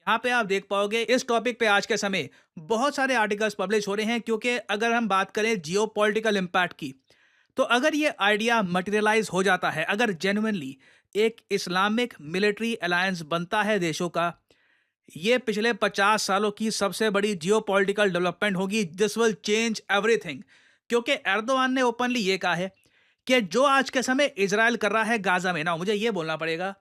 यहाँ पे आप देख पाओगे इस टॉपिक पे आज के समय बहुत सारे आर्टिकल्स पब्लिश हो रहे हैं, क्योंकि अगर हम बात करें जियो पॉलिटिकल इम्पैक्ट की, तो अगर ये आइडिया मटेरियलाइज हो जाता है, अगर जेन्युइनली एक इस्लामिक मिलिट्री अलायंस बनता है देशों का, ये पिछले 50 सालों की सबसे बड़ी जियोपॉलिटिकल डेवलपमेंट होगी। This will change everything. क्योंकि एर्दोआन ने ओपनली ये कहा है कि जो आज के समय इजराइल कर रहा है गाजा में ना, मुझे ये बोलना पड़ेगा,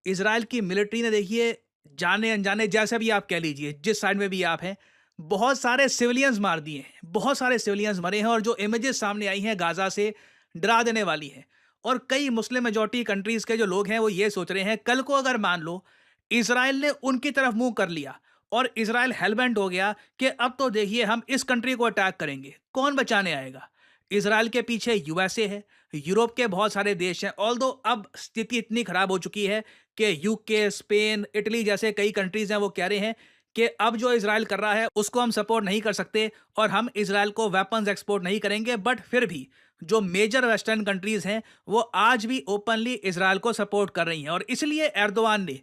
इजराइल की मिलिट्री ने देखिए जाने अनजाने जैसे भी आप कह लीजिए, जिस साइड में भी आप हैं, बहुत सारे सिविलियंस मार दिए हैं, बहुत सारे सिविलियंस मरे हैं, और जो इमेजेस सामने आई हैं गाजा से डरा देने वाली हैं। और कई मुस्लिम मेजॉरिटी कंट्रीज के जो लोग हैं वो ये सोच रहे हैं, कल को अगर मान लो इसराइल ने उनकी तरफ मुंह कर लिया और इसराइल हेलबेंट हो गया कि अब तो देखिए हम इस कंट्री को अटैक करेंगे, कौन बचाने आएगा? इसराइल के पीछे यूएसए है, यूरोप के बहुत सारे देश हैं। ऑल्दो अब स्थिति इतनी खराब हो चुकी है कि यूके, स्पेन, इटली जैसे कई कंट्रीज हैं वो कह रहे हैं कि अब जो इसराइल कर रहा है उसको हम सपोर्ट नहीं कर सकते और हम इसराइल को वेपन्स एक्सपोर्ट नहीं करेंगे। बट फिर भी जो मेजर वेस्टर्न कंट्रीज हैं वो आज भी ओपनली इसराइल को सपोर्ट कर रही हैं, और इसलिए एर्दोआन ने,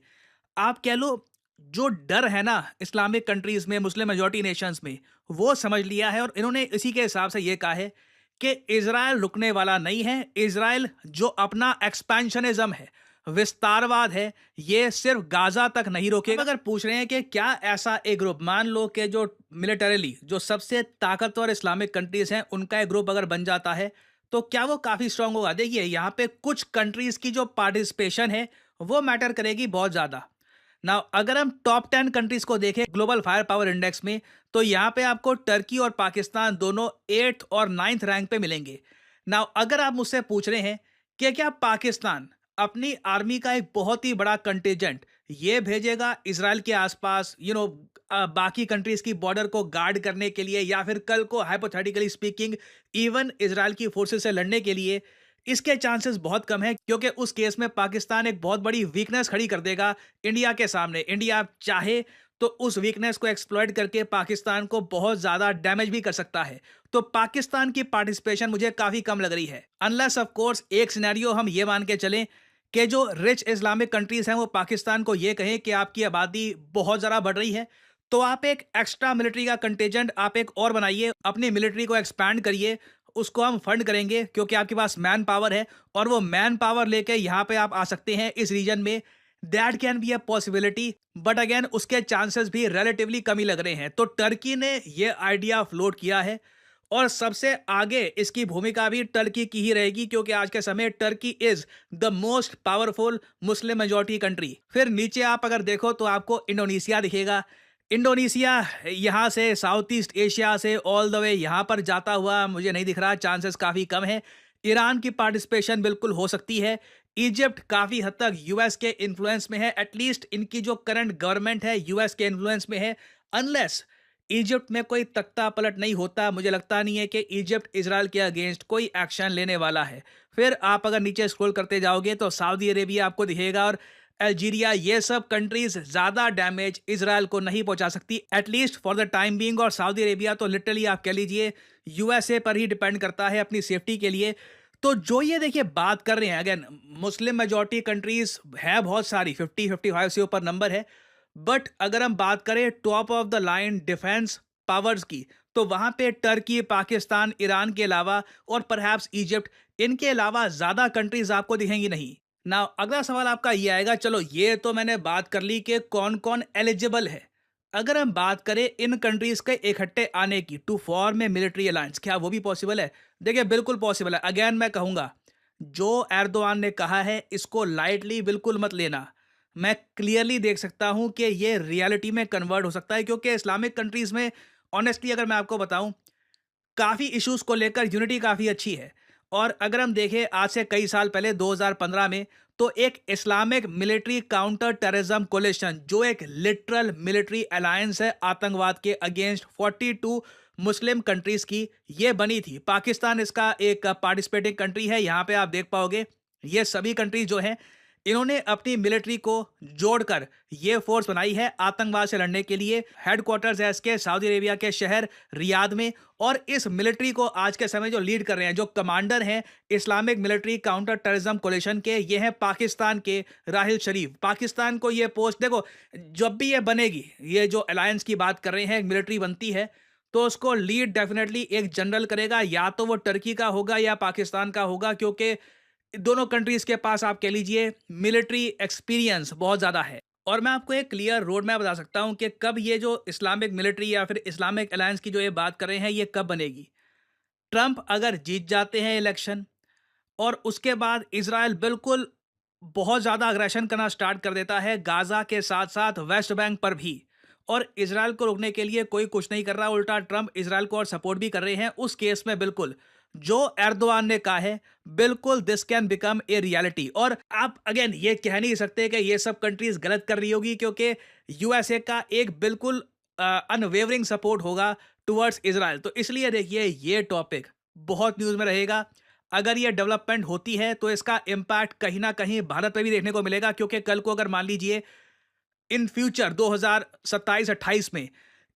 आप कह लो, जो डर है ना इस्लामिक कंट्रीज में, मुस्लिम मेजॉरिटी नेशंस में, वो समझ लिया है और इन्होंने इसी के हिसाब से ये कहा है कि इजराइल रुकने वाला नहीं है। इजराइल जो अपना एक्सपेंशनिज्म है, विस्तारवाद है, ये सिर्फ गाजा तक नहीं रोकेगा। अगर पूछ रहे हैं कि क्या ऐसा एक ग्रुप, मान लो कि जो मिलिटरीली जो सबसे ताकतवर इस्लामिक कंट्रीज हैं उनका एक ग्रुप अगर बन जाता है, तो क्या वो काफी स्ट्रांग होगा? देखिए यहाँ पे कुछ कंट्रीज की जो पार्टिसिपेशन है वो मैटर करेगी बहुत ज्यादा। नाउ अगर हम टॉप 10 कंट्रीज को देखें ग्लोबल फायर पावर इंडेक्स में, तो यहाँ पे आपको टर्की और पाकिस्तान दोनों 8th और 9th रैंक पे मिलेंगे। नाउ अगर आप मुझसे पूछ रहे हैं कि क्या पाकिस्तान अपनी आर्मी का एक बहुत ही बड़ा कंटिजेंट ये भेजेगा इसराइल के आसपास, बाकी कंट्रीज की बॉर्डर को गार्ड करने के लिए, या फिर कल को हाइपोथेटिकली स्पीकिंग इवन इसराइल की फोर्सेस से लड़ने के लिए, इसके चांसेस बहुत कम है। क्योंकि उस केस में पाकिस्तान एक बहुत बड़ी वीकनेस खड़ी कर देगा इंडिया के सामने। इंडिया चाहे तो उस वीकनेस को एक्सप्लॉइट करके पाकिस्तान को बहुत ज्यादा डैमेज भी कर सकता है। तो पाकिस्तान की पार्टिसिपेशन मुझे काफी कम लग रही है, अनलेस ऑफ कोर्स एक सिनेरियो हम ये मान के चलें कि जो रिच इस्लामिक कंट्रीज हैं वो पाकिस्तान को ये कहें कि आपकी आबादी बहुत ज़्यादा बढ़ रही है, तो आप एक एक्स्ट्रा मिलिट्री का कंटेजेंट आप एक और बनाइए, अपनी मिलिट्री को एक्सपैंड करिए, उसको हम फंड करेंगे क्योंकि आपके पास मैन पावर है, और वो मैन पावर लेके यहाँ पे आप आ सकते हैं इस रीजन में। That can be a possibility, but again उसके चांसेस भी रिलेटिवली कम ही लग रहे हैं। तो टर्की ने ये आइडिया फ्लोट किया है, और सबसे आगे इसकी भूमिका भी टर्की की ही रहेगी, क्योंकि आज के समय Turkey is the most powerful Muslim majority country. फिर नीचे आप अगर देखो तो आपको इंडोनेशिया दिखेगा। इंडोनेशिया यहाँ से साउथ ईस्ट एशिया से ऑल द वे यहाँ पर जाता हुआ मुझे नहीं दिख रहा, चांसेस काफ़ी कम है। ईरान की पार्टिसिपेशन बिल्कुल हो सकती है। इजिप्ट काफ़ी हद तक यूएस के इन्फ्लुएंस में है, एटलीस्ट इनकी जो करंट गवर्नमेंट है यूएस के इन्फ्लुएंस में है। अनलेस इजिप्ट में कोई तख्ता पलट नहीं होता, मुझे लगता नहीं है कि इजिप्ट इसराइल के अगेंस्ट कोई एक्शन लेने वाला है। फिर आप अगर नीचे स्क्रॉल करते जाओगे तो सऊदी अरेबिया आपको दिखेगा, और अल्जीरिया, ये सब कंट्रीज ज्यादा डैमेज इसराइल को नहीं पहुंचा सकती, at least for the time being. और सऊदी अरेबिया तो लिटरली आप कह लीजिए यूएसए पर ही डिपेंड करता है अपनी सेफ्टी के लिए। तो जो ये देखिए बात कर रहे हैं, अगेन मुस्लिम मेजॉरिटी कंट्रीज है बहुत सारी, 50-55 से ऊपर नंबर है। बट अगर हम बात करें top of the line defence powers की, तो वहां पे टर्की, पाकिस्तान, ईरान के अलावा और परहैप्स इजिप्ट, इनके अलावा ज्यादा कंट्रीज आपको दिखेंगी नहीं। ना अगला सवाल आपका ये आएगा, चलो ये तो मैंने बात कर ली कि कौन कौन एलिजिबल है। अगर हम बात करें इन कंट्रीज के इकट्ठे आने की to form a military alliance, क्या वो भी पॉसिबल है? देखिए बिल्कुल पॉसिबल है। अगेन मैं कहूंगा, जो एर्दोआन ने कहा है इसको लाइटली बिल्कुल मत लेना। मैं क्लियरली देख सकता हूं कि ये रियलिटी में कन्वर्ट हो सकता है, क्योंकि इस्लामिक कंट्रीज में ऑनेस्टली अगर मैं आपको बताऊं, काफ़ी इश्यूज को लेकर यूनिटी काफ़ी अच्छी है। और अगर हम देखें आज से कई साल पहले 2015 में, तो एक Islamic military counter terrorism coalition, जो एक लिटरल मिलिट्री अलायंस है आतंकवाद के अगेंस्ट 42 मुस्लिम कंट्रीज की, ये बनी थी। पाकिस्तान इसका एक पार्टिसिपेटिंग कंट्री है। यहाँ पे आप देख पाओगे ये सभी कंट्रीज जो हैं इन्होंने अपनी मिलिट्री को जोड़कर ये फोर्स बनाई है आतंकवाद से लड़ने के लिए। हेडक्वार्टर्स है इसके सऊदी अरेबिया के शहर रियाद में। और इस मिलिट्री को आज के समय जो लीड कर रहे हैं, जो कमांडर हैं Islamic military counter terrorism coalition के, ये हैं पाकिस्तान के राहिल शरीफ। पाकिस्तान को ये पोस्ट देखो, जब भी ये बनेगी, ये जो अलायंस की बात कर रहे हैं, मिलिट्री बनती है, तो उसको लीड डेफिनेटली एक जनरल करेगा, या तो वो टर्की का होगा या पाकिस्तान का होगा, क्योंकि दोनों कंट्रीज के पास आप कह लीजिए मिलिट्री एक्सपीरियंस बहुत ज़्यादा है। और मैं आपको एक क्लियर रोड मैप बता सकता हूं कि कब ये जो इस्लामिक मिलिट्री या फिर इस्लामिक अलायंस की जो ये बात कर रहे हैं, ये कब बनेगी। ट्रंप अगर जीत जाते हैं इलेक्शन, और उसके बाद इज़राइल बिल्कुल बहुत ज़्यादा अग्रेशन करना स्टार्ट कर देता है गाज़ा के साथ-साथ वेस्ट बैंक पर भी, और इज़राइल को रोकने के लिए कोई कुछ नहीं कर रहा, उल्टा ट्रंप इज़राइल को और सपोर्ट भी कर रहे हैं। उस केस में बिल्कुल जो एर्दोआन ने कहा है, बिल्कुल this can become a reality. और आप अगेन ये कह नहीं सकते कि ये सब कंट्रीज़ गलत कर रही होगी, क्योंकि यूएसए का एक बिल्कुल अनवेवरिंग सपोर्ट होगा टुवर्ड्स इज़राइल। तो इसलिए देखिए ये टॉपिक बहुत न्यूज़ में रहेगा। अगर ये डेवलपमेंट होती है तो इसका इम्पैक्ट कहीं ना कहीं भारत पे भी देखने को मिलेगा, क्योंकि कल को अगर मान लीजिए इन फ्यूचर 2027-28 में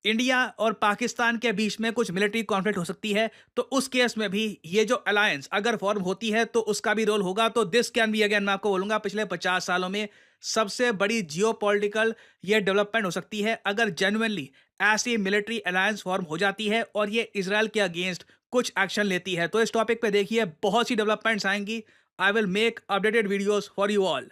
इंडिया और पाकिस्तान के बीच में कुछ मिलिट्री कॉन्फ्लिक्ट हो सकती है, तो उस केस में भी ये जो अलायंस अगर फॉर्म होती है तो उसका भी रोल होगा। तो दिस कैन बी, अगेन मैं आपको बोलूंगा, पिछले 50 सालों में सबसे बड़ी जियोपॉलिटिकल ये डेवलपमेंट हो सकती है, अगर जेन्युइनली ऐसी मिलिट्री अलायंस फॉर्म हो जाती है और ये इसराइल के अगेंस्ट कुछ एक्शन लेती है। तो इस टॉपिक पे देखिए बहुत सी डेवलपमेंट्स आएंगी। I will make updated videos for you all.